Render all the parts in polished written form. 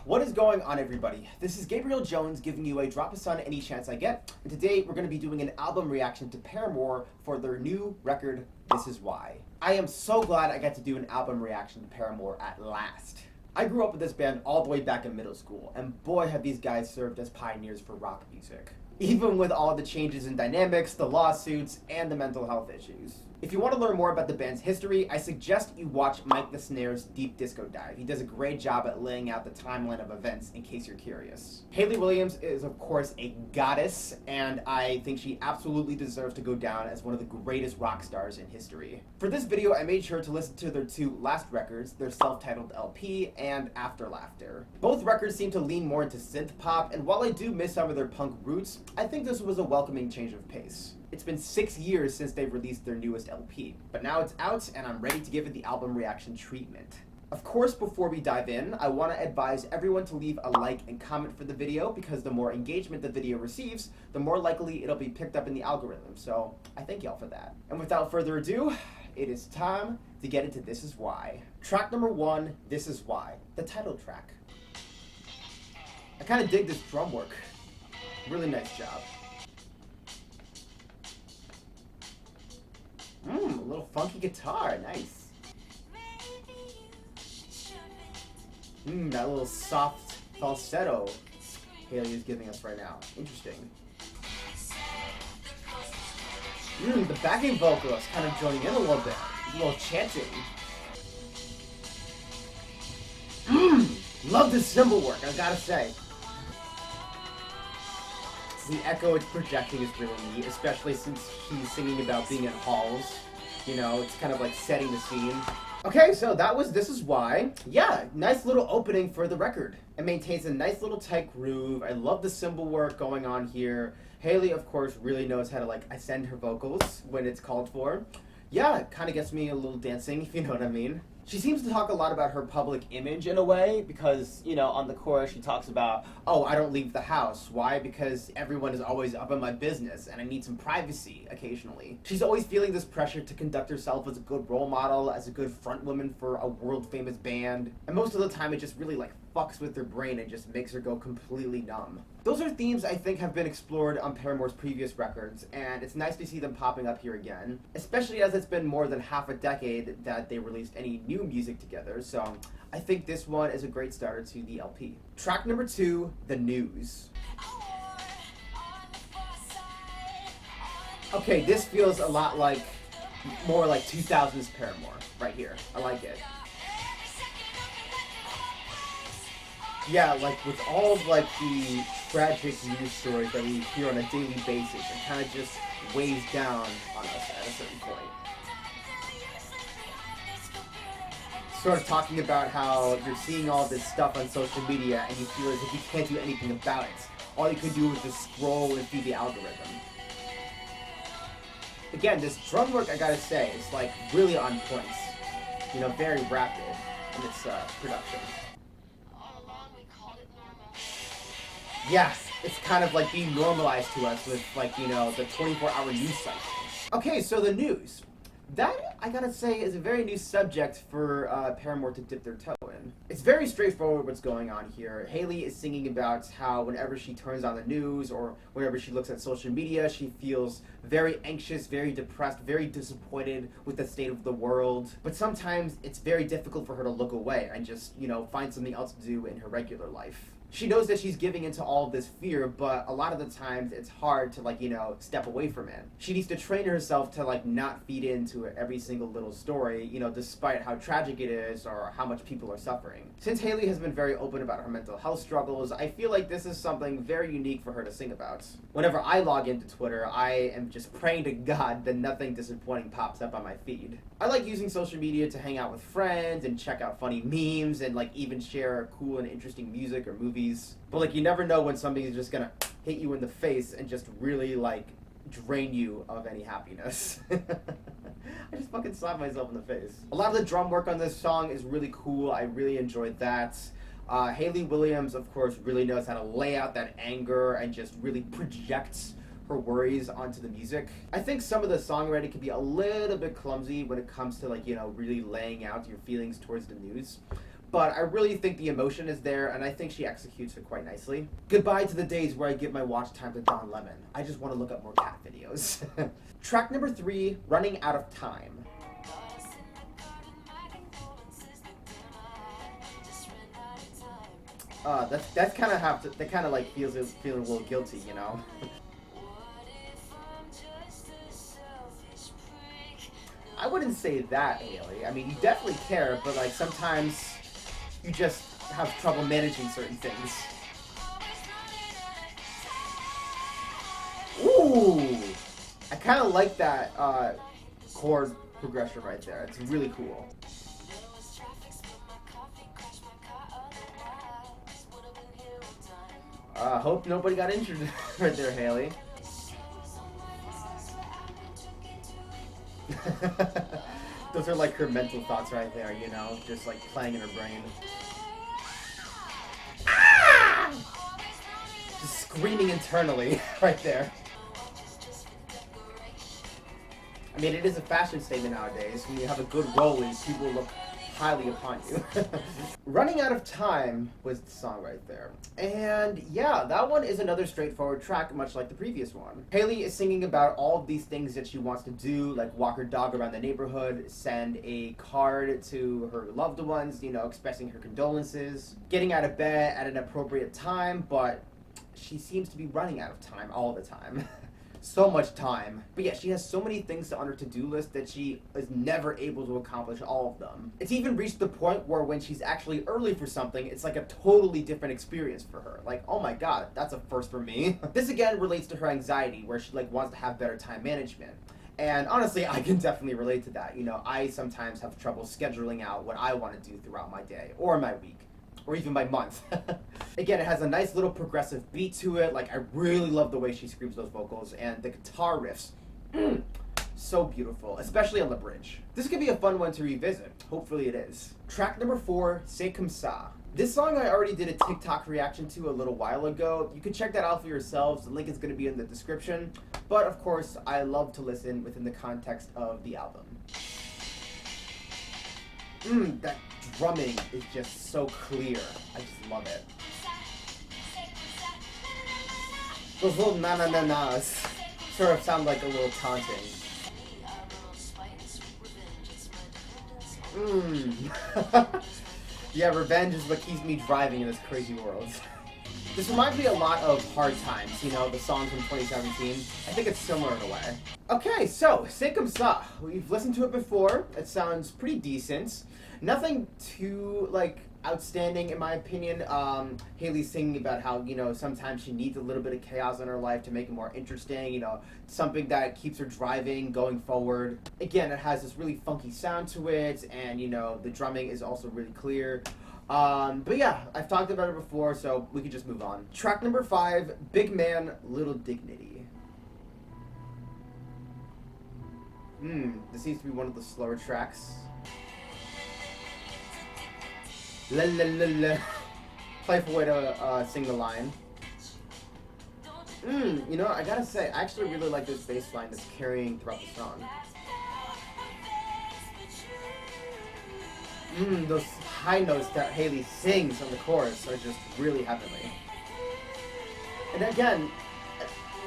What is going on, everybody? This is Gabriel Jones giving you a drop of sun any chance I get, and today we're going to be doing an album reaction to Paramore for their new record, This Is Why. I am so glad I got to do an album reaction to Paramore at last. I grew up with this band all the way back in middle school, and boy have these guys served as pioneers for rock music. Even with all the changes in dynamics, the lawsuits, and the mental health issues. If you want to learn more about the band's history, I suggest you watch Mike the Snare's Deep Disco Dive. He does a great job at laying out the timeline of events in case you're curious. Hayley Williams is of course a goddess, and I think she absolutely deserves to go down as one of the greatest rock stars in history. For this video, I made sure to listen to their two last records, their self-titled LP and After Laughter. Both records seem to lean more into synth pop, and while I do miss some of their punk roots, I think this was a welcoming change of pace. It's been 6 years since they've released their newest LP, but now it's out and I'm ready to give it the album reaction treatment. Of course, before we dive in, I want to advise everyone to leave a like and comment for the video because the more engagement the video receives, the more likely it'll be picked up in the algorithm, so I thank y'all for that. And without further ado, it is time to get into This Is Why. Track number 1, This Is Why, the title track. I kind of dig this drum work. Really nice job. A little funky guitar, nice. That little soft falsetto Hayley is giving us right now. Interesting. The backing vocalist kind of joining in a little bit. A little chanting. Love the cymbal work, I gotta say. The echo it's projecting is really neat, especially since she's singing about being in halls. You know, it's kind of like setting the scene. Okay, so that was This Is Why. Yeah, nice little opening for the record. It maintains a nice little tight groove. I love the cymbal work going on here. Hayley, of course, really knows how to like ascend her vocals when it's called for. Yeah, it kind of gets me a little dancing, if you know what I mean. She seems to talk a lot about her public image in a way because, you know, on the chorus she talks about, oh, I don't leave the house. Why? Because everyone is always up in my business and I need some privacy occasionally. She's always feeling this pressure to conduct herself as a good role model, as a good frontwoman for a world famous band. And most of the time it just really like fucks with her brain and just makes her go completely numb. Those are themes I think have been explored on Paramore's previous records, and it's nice to see them popping up here again, especially as it's been more than half a decade that they released any new music together, so I think this one is a great starter to the LP. Track number 2, The News. Okay, this feels a lot like, more like 2000s Paramore, right here. I like it. Yeah, like with all of like the tragic news stories that we hear on a daily basis, it kind of just weighs down on us at a certain point. Sort of talking about how you're seeing all this stuff on social media and you feel as if you can't do anything about it. All you can do is just scroll and feed the algorithm. Again, this drum work, I gotta say, is like really on point. You know, very rapid in its production. Yeah, it's kind of like being normalized to us with like, you know, the 24-hour news cycle. Okay, so the news. That, I gotta say, is a very new subject for Paramore to dip their toe in. It's very straightforward what's going on here. Hayley is singing about how whenever she turns on the news or whenever she looks at social media, she feels very anxious, very depressed, very disappointed with the state of the world. But sometimes it's very difficult for her to look away and just, you know, find something else to do in her regular life. She knows that she's giving into all of this fear, but a lot of the times it's hard to like, you know, step away from it. She needs to train herself to like not feed into every single little story, you know, despite how tragic it is or how much people are suffering. Since Hayley has been very open about her mental health struggles, I feel like this is something very unique for her to sing about. Whenever I log into Twitter, I am just praying to God that nothing disappointing pops up on my feed. I like using social media to hang out with friends and check out funny memes and like even share cool and interesting music or movies. But like you never know when something is just gonna hit you in the face and just really like drain you of any happiness. I just fucking slapped myself in the face. A lot of the drum work on this song is really cool. I really enjoyed that. Hayley Williams, of course, really knows how to lay out that anger and just really projects her worries onto the music. I think some of the songwriting can be a little bit clumsy when it comes to like, you know, really laying out your feelings towards the news. but I really think the emotion is there, and I think she executes it quite nicely. Goodbye to the days where I give my watch time to Don Lemon. I just want to look up more cat videos. Track number 3, Running Out of Time. That's kind of that kind of like feeling a little guilty, you know. I wouldn't say that, Haley. I mean, you definitely care, but like sometimes you just have trouble managing certain things. Ooh, I kind of like that chord progression right there. It's really cool. Hope nobody got injured right there, Haley. Those are like her mental thoughts right there, you know, just like playing in her brain. Ah! Just screaming internally right there. I mean, it is a fashion statement nowadays. When you have a good Rollie, people look highly upon you. Running Out of Time was the song right there. And yeah, that one is another straightforward track, much like the previous one. Haley is singing about all of these things that she wants to do, like walk her dog around the neighborhood, send a card to her loved ones, you know, expressing her condolences, getting out of bed at an appropriate time, but she seems to be running out of time all the time. So much time. But yeah, she has so many things on her to-do list that she is never able to accomplish all of them. It's even reached the point where when she's actually early for something, it's like a totally different experience for her. Like, oh my god, that's a first for me. This again relates to her anxiety, where she like wants to have better time management. And honestly, I can definitely relate to that. You know, I sometimes have trouble scheduling out what I want to do throughout my day or my week. Or even my month. Again, it has a nice little progressive beat to it. Like, I really love the way she screams those vocals, and the guitar riffs, so beautiful, especially on the bridge. This could be a fun one to revisit. Hopefully it is. Track number 4, C'est Comme Ça. This song I already did a TikTok reaction to a little while ago. You can check that out for yourselves. The link is going to be in the description. But of course, I love to listen within the context of the album. That drumming is just so clear. I just love it. Those little na-na-na-nas sort of sound like a little taunting. Yeah, revenge is what keeps me driving in this crazy world. This reminds me a lot of Hard Times, you know, the song from 2017. I think it's similar in a way. Okay, so, C'est Comme Ça. We've listened to it before. It sounds pretty decent. Nothing too, like, outstanding in my opinion. Haley's singing about how, you know, sometimes she needs a little bit of chaos in her life to make it more interesting, you know, something that keeps her driving, going forward. Again, it has this really funky sound to it, and, you know, the drumming is also really clear. But yeah, I've talked about it before, so we can just move on. Track number 5, Big Man, Little Dignity. This seems to be one of the slower tracks. La la la la. Playful way to sing the line. You know, I gotta say, I actually really like this bass line that's carrying throughout the song. Those high notes that Haley sings on the chorus are just really heavenly. And again,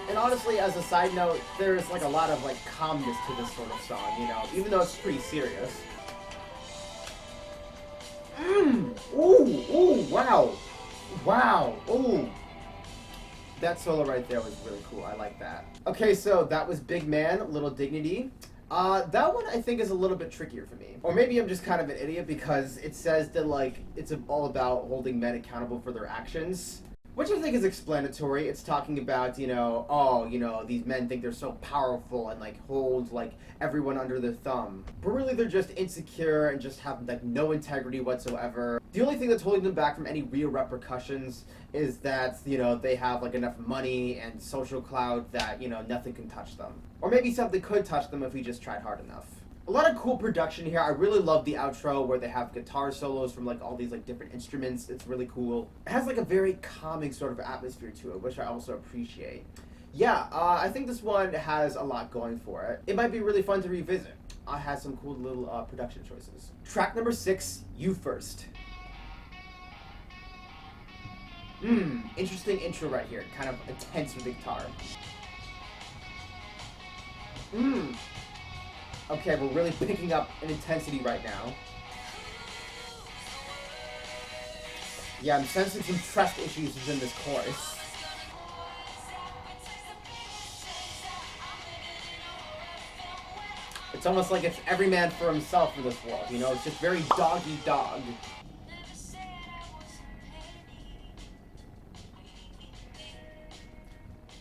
and honestly, as a side note, there's like a lot of like calmness to this sort of song, you know, even though it's pretty serious. Ooh, wow. Wow, ooh. That solo right there was really cool. I like that. Okay, so that was Big Man, Little Dignity. That one I think is a little bit trickier for me. Or maybe I'm just kind of an idiot because it says that, like, it's all about holding men accountable for their actions. Which I think is explanatory. It's talking about, you know, oh, you know, these men think they're so powerful and, like, hold, like, everyone under their thumb. But really they're just insecure and just have, like, no integrity whatsoever. The only thing that's holding them back from any real repercussions is that, you know, they have, like, enough money and social clout that, you know, nothing can touch them. Or maybe something could touch them if we just tried hard enough. A lot of cool production here. I really love the outro where they have guitar solos from like all these like different instruments. It's really cool. It has like a very calming sort of atmosphere to it, which I also appreciate. Yeah, I think this one has a lot going for it. It might be really fun to revisit. It has some cool little production choices. Track number 6, You First. Interesting intro right here. Kind of intense with the guitar. Okay, we're really picking up an intensity right now. Yeah, I'm sensing some trust issues within this chorus. It's almost like it's every man for himself in this world, you know? It's just very dog-eat-dog.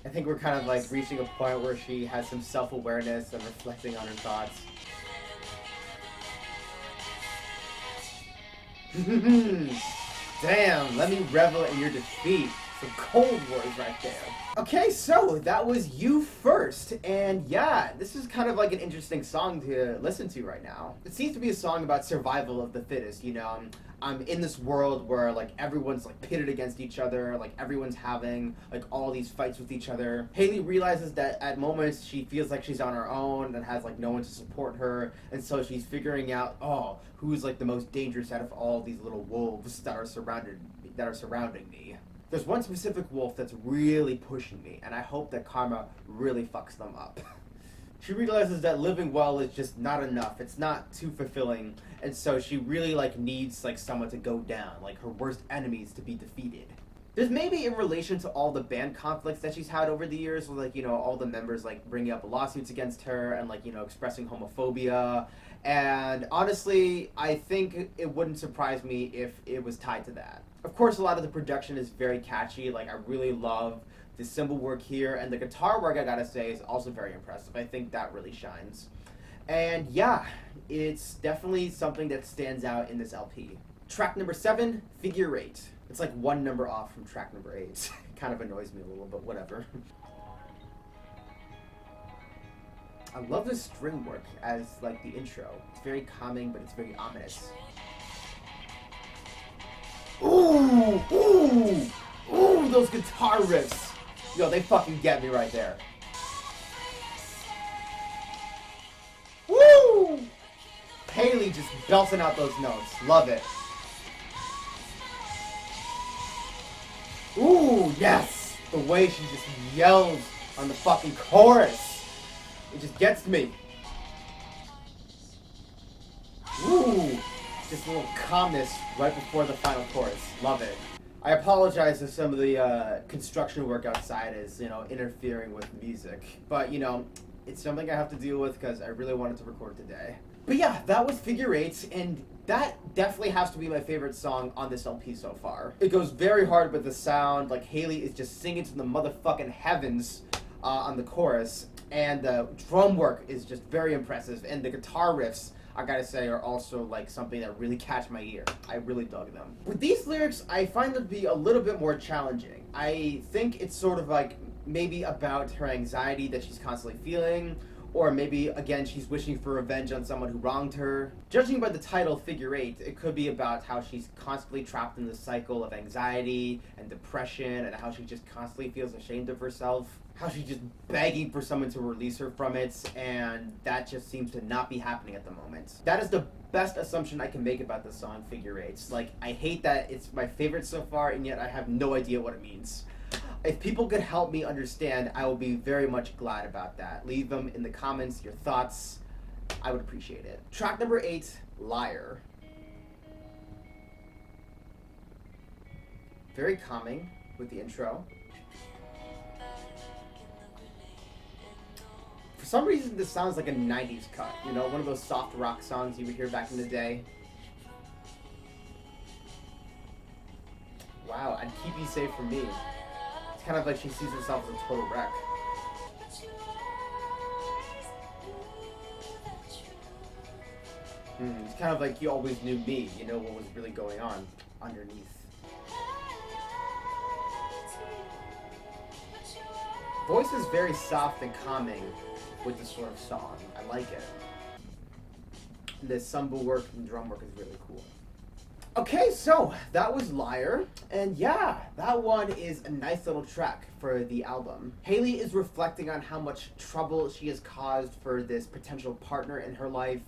I think we're kind of like reaching a point where she has some self-awareness and reflecting on her thoughts. Damn, let me revel in your defeat. Some cold words right there. Okay, so that was You First, and yeah, this is kind of like an interesting song to listen to right now. It seems to be a song about survival of the fittest, you know. I'm in this world where like everyone's like pitted against each other, like everyone's having like all these fights with each other. Haley realizes that at moments she feels like she's on her own and has like no one to support her, and so she's figuring out, oh, who's like the most dangerous out of all these little wolves that are surrounding me. There's one specific wolf that's really pushing me, and I hope that karma really fucks them up. She realizes that living well is just not enough. It's not too fulfilling, and so she really like needs like someone to go down, like her worst enemies to be defeated. There's maybe in relation to all the band conflicts that she's had over the years, with like, you know, all the members like bringing up lawsuits against her and like, you know, expressing homophobia. And honestly, I think it wouldn't surprise me if it was tied to that. Of course, a lot of the production is very catchy. Like, I really love the cymbal work here, and the guitar work, I gotta say, is also very impressive. I think that really shines. And yeah, it's definitely something that stands out in this LP. Track number 7, Figure 8. It's like one number off from track number 8. Kind of annoys me a little, but whatever. I love the string work as like the intro. It's very calming, but it's very ominous. Ooh, ooh, ooh, those guitar riffs. Yo, they fucking get me right there. Woo! Haley just belting out those notes. Love it. Ooh, yes! The way she just yells on the fucking chorus. It just gets me. Ooh! Just a little calmness right before the final chorus. Love it. I apologize if some of the construction work outside is, you know, interfering with music. But, you know, it's something I have to deal with because I really wanted to record today. But yeah, that was Figure 8, and that definitely has to be my favorite song on this LP so far. It goes very hard with the sound, like Haley is just singing to the motherfucking heavens on the chorus, and the drum work is just very impressive, and the guitar riffs, I gotta say, are also like something that really catch my ear. I really dug them. With these lyrics, I find them to be a little bit more challenging. I think it's sort of like maybe about her anxiety that she's constantly feeling, or maybe, again, she's wishing for revenge on someone who wronged her. Judging by the title, Figure 8, it could be about how she's constantly trapped in this cycle of anxiety and depression, and how she just constantly feels ashamed of herself. How she's just begging for someone to release her from it, and that just seems to not be happening at the moment. That is the best assumption I can make about the song Figure 8. Like, I hate that it's my favorite so far, and yet I have no idea what it means. If people could help me understand, I will be very much glad about that. Leave them in the comments, your thoughts. I would appreciate it. Track number 8, Liar. Very calming with the intro. For some reason, this sounds like a 90s cut. You know, one of those soft rock songs you would hear back in the day. Wow, I'd keep you safe from me. It's kind of like she sees herself as a total wreck. It's kind of like you always knew me. You know what was really going on underneath. Voice is very soft and calming with this sort of song. I like it. The cymbal work and drum work is really cool. Okay, so that was Liar, and yeah, that one is a nice little track for the album. Haley is reflecting on how much trouble she has caused for this potential partner in her life.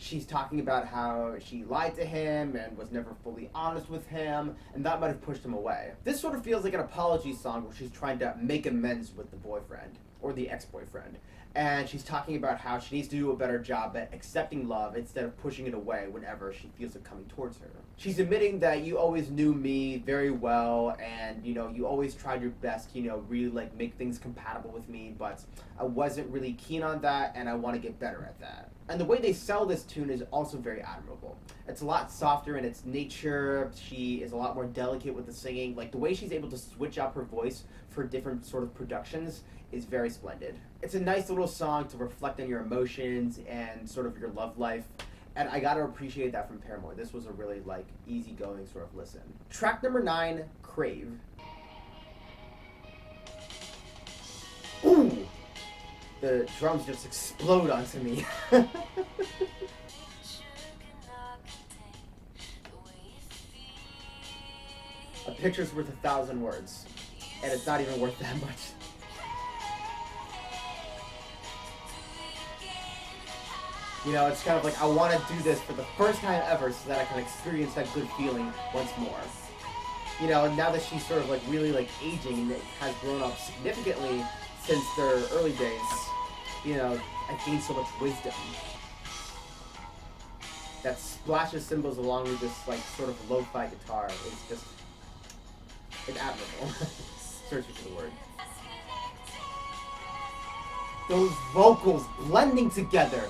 She's talking about how she lied to him and was never fully honest with him, and that might have pushed him away. This sort of feels like an apology song where she's trying to make amends with the boyfriend, or the ex-boyfriend. And she's talking about how she needs to do a better job at accepting love instead of pushing it away whenever she feels it coming towards her. She's admitting that you always knew me very well, and you always tried your best, really like make things compatible with me, but I wasn't really keen on that, and I want to get better at that. And the way they sell this tune is also very admirable. It's a lot softer in its nature. She is a lot more delicate with the singing. Like the way she's able to switch up her voice for different sort of productions is very splendid. It's a nice little song to reflect on your emotions and sort of your love life. And I gotta appreciate that from Paramore. This was a really like easygoing sort of listen. Track number 9, Crave. Ooh! The drums just explode onto me. A picture's worth 1,000 words. And it's not even worth that much. It's kind of like I want to do this for the first time ever so that I can experience that good feeling once more. Now that she's sort of like really like aging and has grown up significantly since their early days, I gained so much wisdom. That splash of cymbals along with this like sort of lo-fi guitar is just, it's admirable. Searching for the word. Those vocals blending together.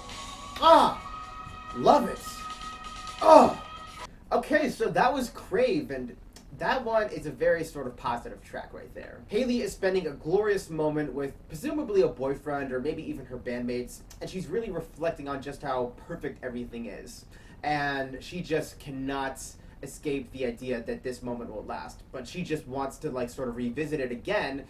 Love it. Okay, so that was Crave, and that one is a very sort of positive track right there. Hayley is spending a glorious moment with presumably a boyfriend or maybe even her bandmates, and she's really reflecting on just how perfect everything is. And she just cannot escape the idea that this moment will last, but she just wants to like sort of revisit it again,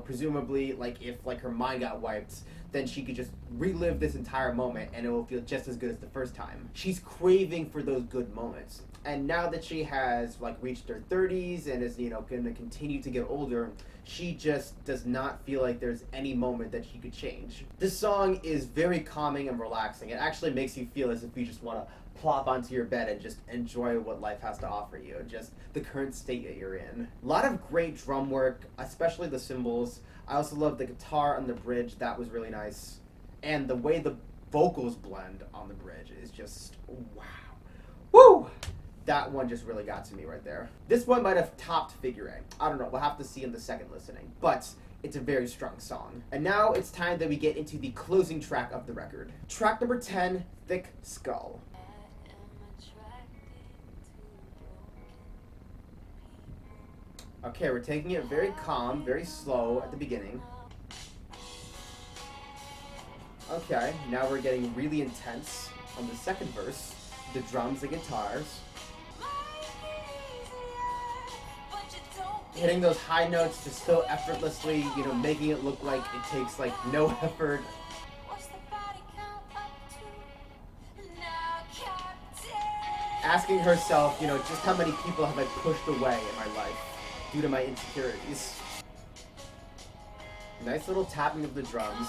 presumably like if like her mind got wiped, then she could just relive this entire moment and it will feel just as good as the first time. She's craving for those good moments. And now that she has like reached her 30s and is, going to continue to get older, she just does not feel like there's any moment that she could change. This song is very calming and relaxing. It actually makes you feel as if you just want to plop onto your bed and just enjoy what life has to offer you, just the current state that you're in. A lot of great drum work, especially the cymbals. I also love the guitar on the bridge. That was really nice. And the way the vocals blend on the bridge is just, wow. Woo! That one just really got to me right there. This one might have topped Figure Eight. I don't know, we'll have to see in the second listening. But it's a very strong song. And now it's time that we get into the closing track of the record. Track number 10, Thick Skull. Okay, we're taking it very calm, very slow at the beginning. Okay, now we're getting really intense on the second verse. The drums, the guitars. Hitting those high notes just so effortlessly, making it look like it takes like no effort. Asking herself, just how many people have I pushed away in my life due to my insecurities. Nice little tapping of the drums,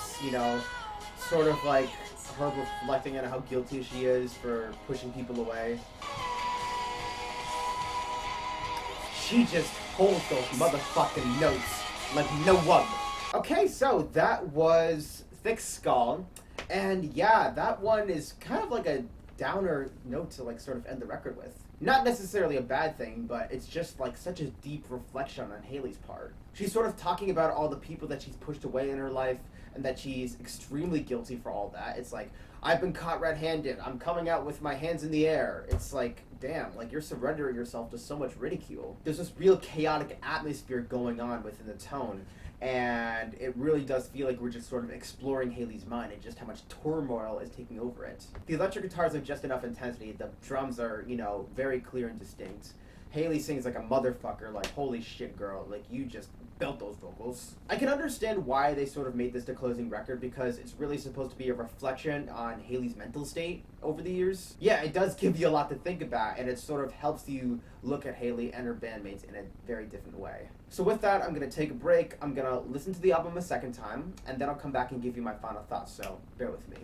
sort of like her reflecting on how guilty she is for pushing people away. She just holds those motherfucking notes like no one. Okay, so that was Thick Skull, and yeah, that one is kind of like a downer note to like sort of end the record with. Not necessarily a bad thing, but it's just like such a deep reflection on Hayley's part. She's sort of talking about all the people that she's pushed away in her life and that she's extremely guilty for all that. It's like, I've been caught red-handed. I'm coming out with my hands in the air. It's like, damn, like you're surrendering yourself to so much ridicule. There's this real chaotic atmosphere going on within the tone. And it really does feel like we're just sort of exploring Hayley's mind and just how much turmoil is taking over it. The electric guitars have just enough intensity. The drums are, very clear and distinct. Hayley sings like a motherfucker, like, holy shit, girl, like, you just built those vocals. I can understand why they sort of made this the closing record, because it's really supposed to be a reflection on Hayley's mental state over the years. Yeah, it does give you a lot to think about, and it sort of helps you look at Hayley and her bandmates in a very different way. So with that, I'm going to take a break, I'm going to listen to the album a second time, and then I'll come back and give you my final thoughts, so bear with me.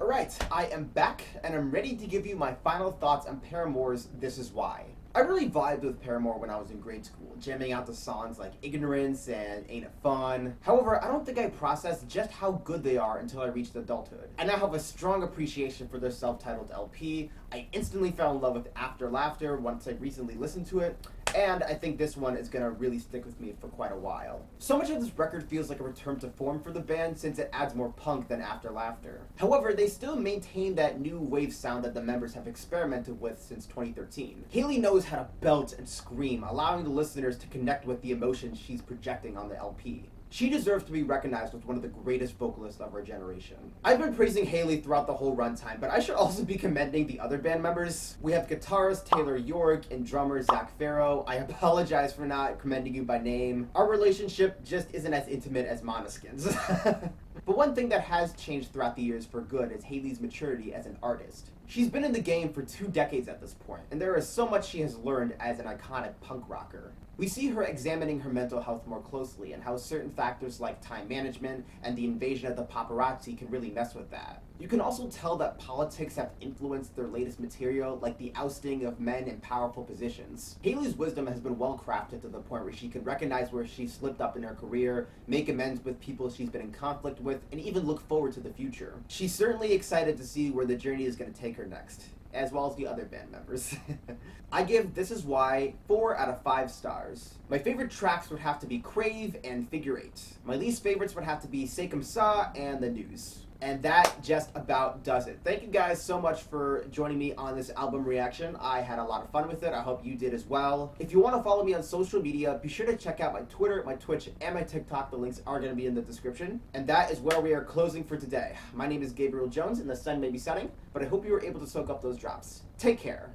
Alright, I am back and I'm ready to give you my final thoughts on Paramore's This Is Why. I really vibed with Paramore when I was in grade school, jamming out to songs like Ignorance and Ain't It Fun. However, I don't think I processed just how good they are until I reached adulthood. I now have a strong appreciation for their self-titled LP. I instantly fell in love with After Laughter once I recently listened to it, and I think this one is gonna really stick with me for quite a while. So much of this record feels like a return to form for the band since it adds more punk than After Laughter. However, they still maintain that new wave sound that the members have experimented with since 2013. Hayley knows how to belt and scream, allowing the listeners to connect with the emotions she's projecting on the LP. She deserves to be recognized as one of the greatest vocalists of our generation. I've been praising Hayley throughout the whole runtime, but I should also be commending the other band members. We have guitarist Taylor York and drummer Zach Farrow. I apologize for not commending you by name. Our relationship just isn't as intimate as Måneskin's. But one thing that has changed throughout the years for good is Hayley's maturity as an artist. She's been in the game for 2 decades at this point, and there is so much she has learned as an iconic punk rocker. We see her examining her mental health more closely and how certain factors like time management and the invasion of the paparazzi can really mess with that. You can also tell that politics have influenced their latest material, like the ousting of men in powerful positions. Hayley's wisdom has been well crafted to the point where she can recognize where she slipped up in her career, make amends with people she's been in conflict with, and even look forward to the future. She's certainly excited to see where the journey is going to take her next, as well as the other band members. I give This Is Why 4 out of 5 stars. My favorite tracks would have to be Crave and Figure 8. My least favorites would have to be C'est Comme Ça and The News. And that just about does it. Thank you guys so much for joining me on this album reaction. I had a lot of fun with it. I hope you did as well. If you want to follow me on social media, be sure to check out my Twitter, my Twitch, and my TikTok. The links are going to be in the description. And that is where we are closing for today. My name is Gabriel Jones, and the sun may be setting, but I hope you were able to soak up those drops. Take care.